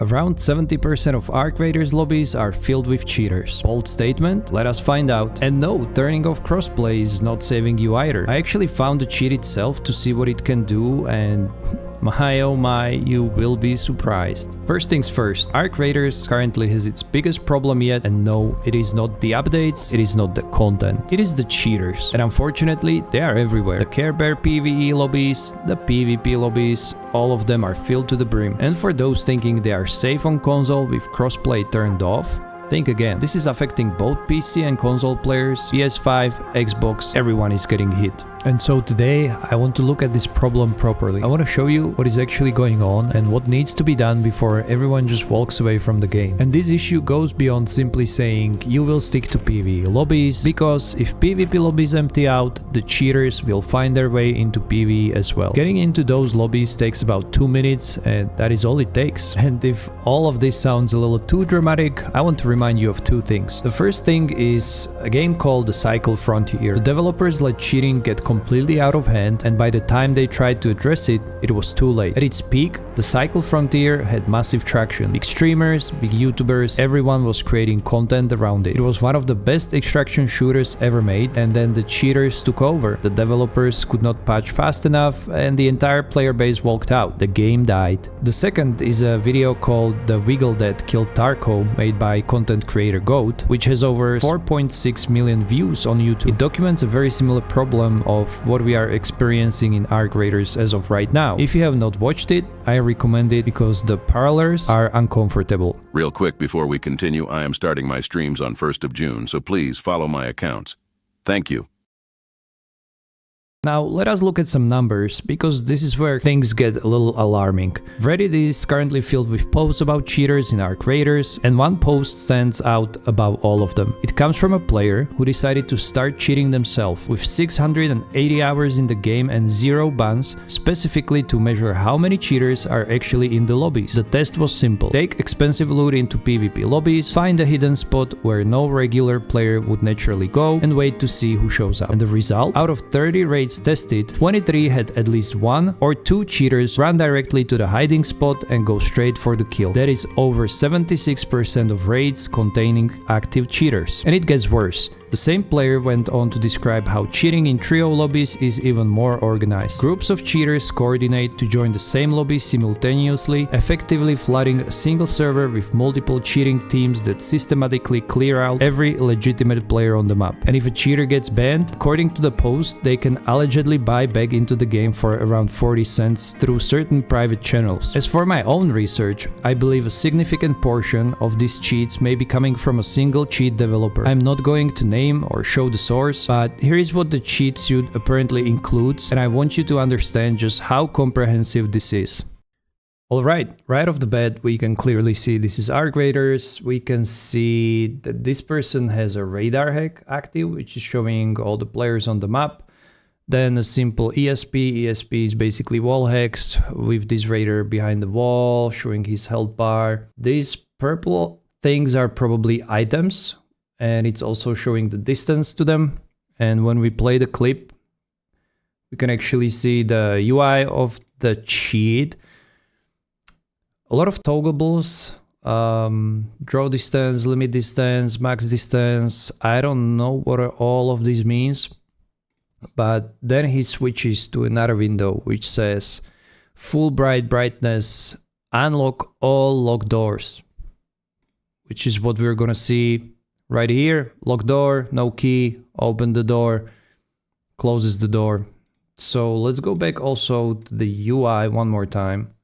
Around 70% of Arc Raiders lobbies are filled with cheaters. Bold statement? Let us find out. And no, turning off crossplay is not saving you either. I actually found the cheat itself to see what it can do, and my oh my, you will be surprised. First things first, Arc Raiders currently has its biggest problem yet, and no, it is not the updates, it is not the content, it is the cheaters. And unfortunately, they are everywhere. The Care Bear PvE lobbies, the PvP lobbies, all of them are filled to the brim. And for those thinking they are safe on console with crossplay turned off, think again. This is affecting both PC and console players, PS5, Xbox, everyone is getting hit. And so today I want to look at this problem properly. I want to show you what is actually going on and what needs to be done before everyone just walks away from the game. And this issue goes beyond simply saying you will stick to PvE lobbies, because if PvP lobbies empty out, the cheaters will find their way into PvE as well. Getting into those lobbies takes about 2 minutes, and that is all it takes. And if all of this sounds a little too dramatic, I want to remind you of two things. The first thing is a game called The Cycle Frontier. The developers let cheating get completely out of hand, and by the time they tried to address it, it was too late. At its peak, The Cycle Frontier had massive traction. Big streamers, big YouTubers, everyone was creating content around it. It was one of the best extraction shooters ever made, and then the cheaters took over. The developers could not patch fast enough, and the entire player base walked out. The game died. The second is a video called The Wiggle That Killed Tarkov, made by content creator Goat, which has over 4.6 million views on YouTube. It documents a very similar problem of what we are experiencing in Arc Raiders as of right now. If you have not watched it, I recommend it because the parallels are uncomfortable. Real quick before we continue, I am starting my streams on 1st of June, so please follow my accounts. Thank you. Now let us look at some numbers, because this is where things get a little alarming. Reddit is currently filled with posts about cheaters in Arc Raiders, and one post stands out above all of them. It comes from a player who decided to start cheating themselves with 680 hours in the game and 0 bans, specifically to measure how many cheaters are actually in the lobbies. The test was simple. Take expensive loot into PvP lobbies, find a hidden spot where no regular player would naturally go, and wait to see who shows up. And the result? Out of 30 raids tested, 23 had at least 1 or 2 cheaters run directly to the hiding spot and go straight for the kill. That is over 76% of raids containing active cheaters. And it gets worse. The same player went on to describe how cheating in trio lobbies is even more organized. Groups of cheaters coordinate to join the same lobby simultaneously, effectively flooding a single server with multiple cheating teams that systematically clear out every legitimate player on the map. And if a cheater gets banned, according to the post, they can allegedly buy back into the game for around 40 cents through certain private channels. As for my own research, I believe a significant portion of these cheats may be coming from a single cheat developer. I'm not going to name or show the source, but here is what the cheat suite apparently includes, and I want you to understand just how comprehensive this is. Alright, right off the bat we can clearly see this is Arc Raiders. We can see that this person has a radar hack active, which is showing all the players on the map. Then a simple ESP. ESP is basically wall hacks with this raider behind the wall showing his health bar. These purple things are probably items, and it's also showing the distance to them. And when we play the clip, we can actually see the UI of the cheat. A lot of toggles, draw distance, limit distance, max distance. I don't know what all of this means, but then he switches to another window which says full brightness, unlock all locked doors, which is what we're gonna see right here. Lock door, no key, open the door, closes the door. So let's go back also to the UI one more time.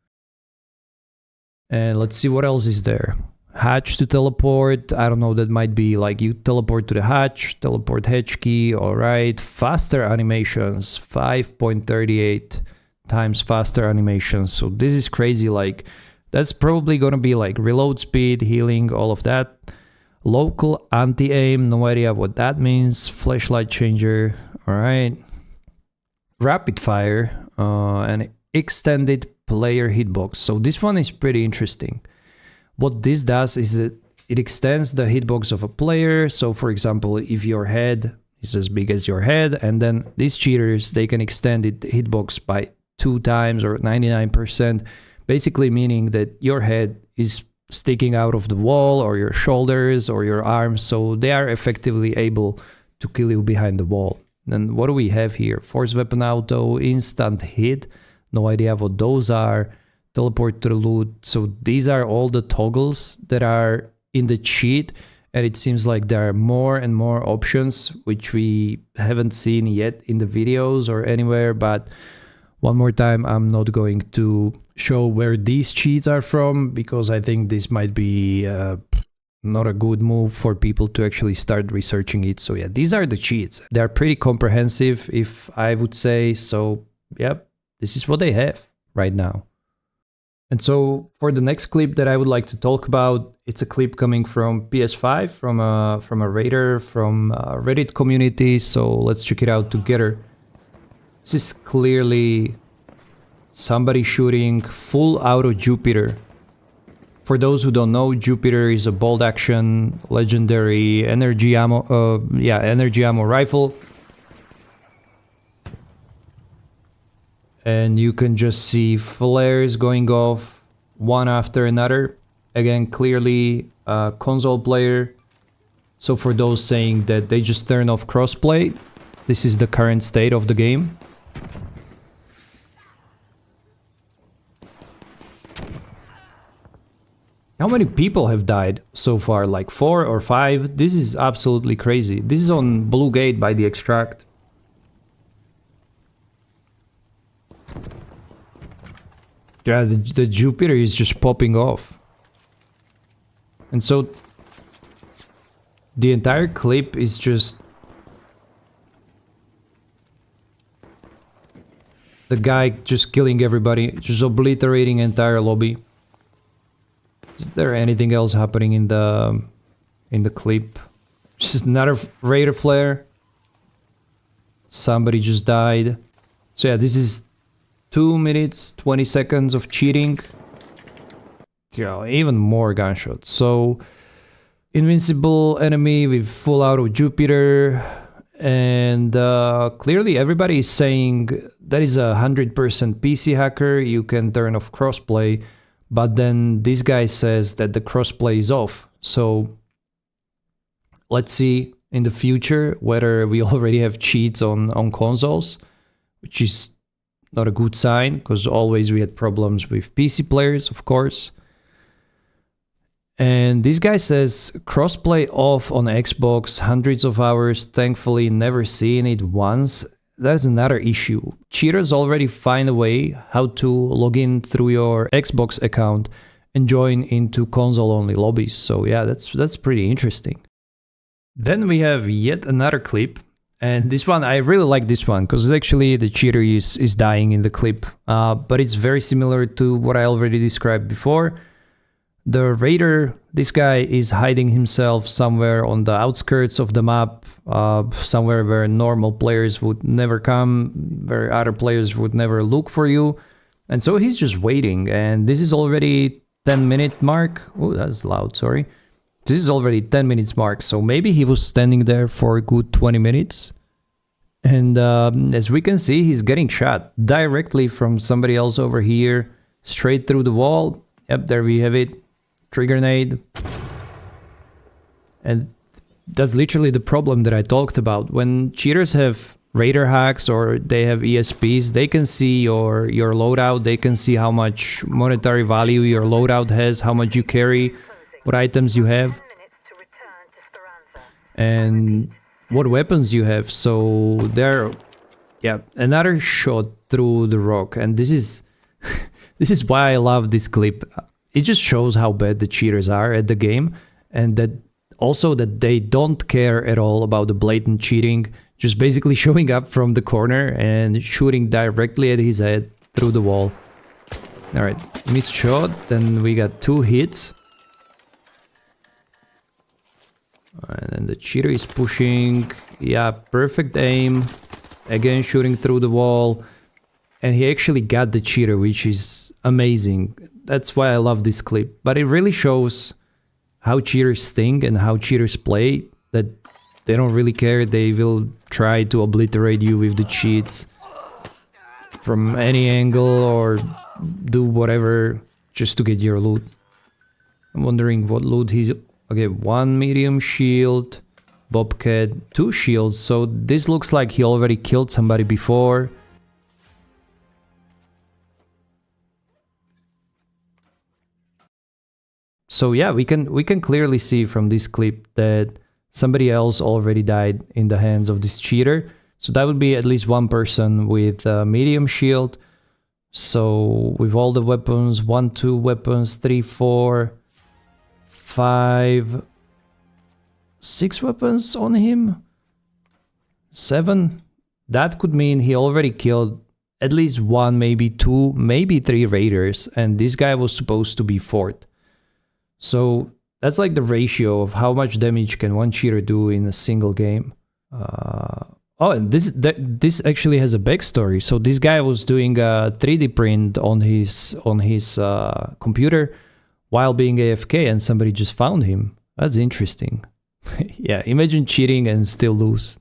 And let's see what else is there. Hatch to teleport. I don't know, that might be like you teleport to the hatch, teleport hatch key. All right. Faster animations, 5.38 times faster animations. So this is crazy. Like that's probably going to be like reload speed, healing, all of that. Local anti-aim, no idea what that means. Flashlight changer, all right. Rapid fire and extended player hitbox. So this one is pretty interesting. What this does is that it extends the hitbox of a player. So for example, if your head is as big as your head, and then these cheaters, they can extend it hitbox by 2 times or 99%, basically meaning that your head is sticking out of the wall, or your shoulders, or your arms, so they are effectively able to kill you behind the wall. And what do we have here? Force weapon auto, instant hit, no idea what those are, teleport to the loot. So these are all the toggles that are in the cheat, and it seems like there are more and more options which we haven't seen yet in the videos or anywhere. But one more time, I'm not going to show where these cheats are from, because I think this might be not a good move for people to actually start researching it. So yeah, these are the cheats. They're pretty comprehensive, if I would say. So yep, this is what they have right now. And so for the next clip that I would like to talk about, it's a clip coming from PS5, from a raider from a Reddit community. So let's check it out together. This is clearly somebody shooting full auto Jupiter. For those who don't know, Jupiter is a bolt action legendary energy ammo rifle. And you can just see flares going off one after another. Again, clearly a console player. So for those saying that they just turn off crossplay, this is the current state of the game. How many people have died so far? Like 4 or 5? This is absolutely crazy. This is on Blue Gate by the Extract. Yeah, the Jupiter is just popping off. And so the entire clip is just the guy just killing everybody, just obliterating entire lobby. Is there anything else happening in the clip? Just another raider flare. Somebody just died. So yeah, this is 2 minutes 20 seconds of cheating. Yeah, even more gunshots. So invincible enemy with full auto Jupiter, and clearly everybody is saying that is a 100% PC hacker. You can turn off crossplay, but then this guy says that the crossplay is off. So let's see in the future whether we already have cheats on consoles, which is not a good sign, because always we had problems with PC players, of course. And this guy says crossplay off on Xbox, hundreds of hours, thankfully never seen it once. That's another issue. Cheaters already find a way how to log in through your Xbox account and join into console-only lobbies. So yeah, that's pretty interesting. Then we have yet another clip. And this one, I really like this one, because actually the cheater is dying in the clip. But it's very similar to what I already described before. The raider, this guy is hiding himself somewhere on the outskirts of the map, somewhere where normal players would never come, where other players would never look for you. And so he's just waiting, and this is already 10-minute mark. Oh, that's loud, sorry. This is already 10 minutes mark, so maybe he was standing there for a good 20 minutes. And as we can see, he's getting shot directly from somebody else over here, straight through the wall. Yep, there we have it. Trigger grenade. And that's literally the problem that I talked about. When cheaters have raider hacks or they have ESPs, they can see your loadout, they can see how much monetary value your loadout has, how much you carry, what items you have, and what weapons you have. So there, yeah, another shot through the rock. And this is this is why I love this clip. It just shows how bad the cheaters are at the game, and that also that they don't care at all about the blatant cheating, just basically showing up from the corner and shooting directly at his head through the wall. All right, missed shot, then we got 2 hits. And then the cheater is pushing. Yeah, perfect aim. Again, shooting through the wall. And he actually got the cheater, which is amazing. That's why I love this clip. But it really shows how cheaters think and how cheaters play. That they don't really care. They will try to obliterate you with the cheats from any angle, or do whatever just to get your loot. I'm wondering what loot he's... Okay, 1 medium shield, bobcat, 2 shields, so this looks like he already killed somebody before. So yeah, we can clearly see from this clip that somebody else already died in the hands of this cheater. So that would be at least one person with a medium shield. So with all the weapons, 1, 2 weapons, 3, 4, 5, 6 weapons on him, 7. That could mean he already killed at least 1, maybe 2, maybe 3 raiders, and this guy was supposed to be 4th. So that's like the ratio of how much damage can one cheater do in a single game. Oh, and this actually has a backstory. So this guy was doing a 3D print on his computer while being AFK, and somebody just found him. That's interesting. Yeah, imagine cheating and still lose.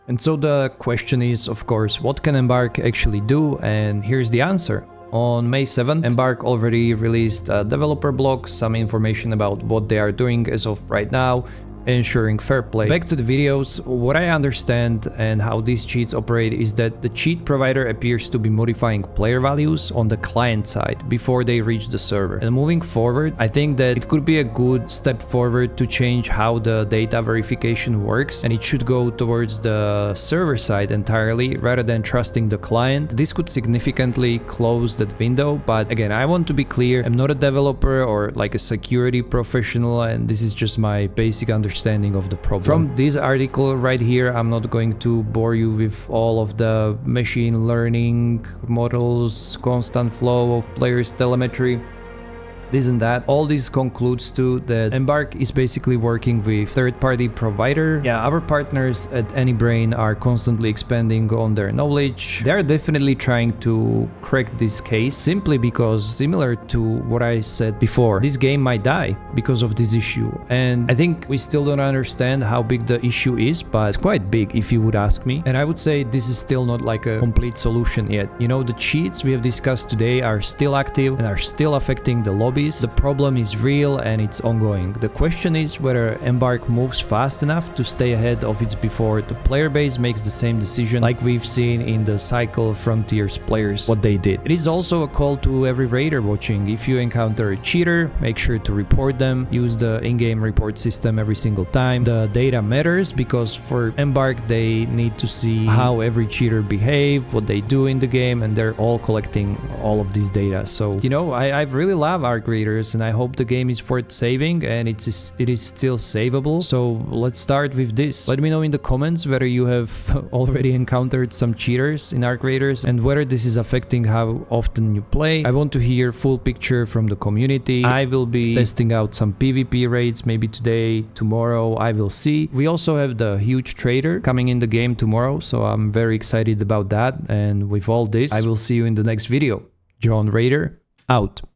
And so the question is, of course, what can Embark actually do? And here's the answer. On May 7th, Embark already released a developer blog, some information about what they are doing as of right now, ensuring fair play. Back to the videos, what I understand and how these cheats operate is that the cheat provider appears to be modifying player values on the client side before they reach the server. And moving forward, I think that it could be a good step forward to change how the data verification works, and it should go towards the server side entirely rather than trusting the client. This could significantly close that window, but again, I want to be clear, I'm not a developer or like a security professional, and this is just my basic understanding of the problem. From this article right here, I'm not going to bore you with all of the machine learning models, constant flow of players' telemetry, this and that. All this concludes to that Embark is basically working with third-party provider. Yeah, our partners at AnyBrain are constantly expanding on their knowledge. They're definitely trying to crack this case simply because, similar to what I said before, this game might die because of this issue. And I think we still don't understand how big the issue is, but it's quite big if you would ask me. And I would say this is still not like a complete solution yet. You know, the cheats we have discussed today are still active and are still affecting the lobby. The problem is real and it's ongoing. The question is whether Embark moves fast enough to stay ahead of it before the player base makes the same decision, like we've seen in the Cycle Frontiers players, what they did. It is also a call to every raider watching. If you encounter a cheater, make sure to report them. Use the in-game report system every single time. The data matters because for Embark they need to see how every cheater behave, what they do in the game, and they're all collecting all of this data. So, you know, I really love our creators, and I hope the game is worth saving and it is still savable. So let's start with this. Let me know in the comments whether you have already encountered some cheaters in Arc Raiders and whether this is affecting how often you play. I want to hear full picture from the community. I will be testing out some PvP raids maybe today, tomorrow, I will see. We also have the huge trader coming in the game tomorrow, so I'm very excited about that. And with all this, I will see you in the next video. John Raider, out.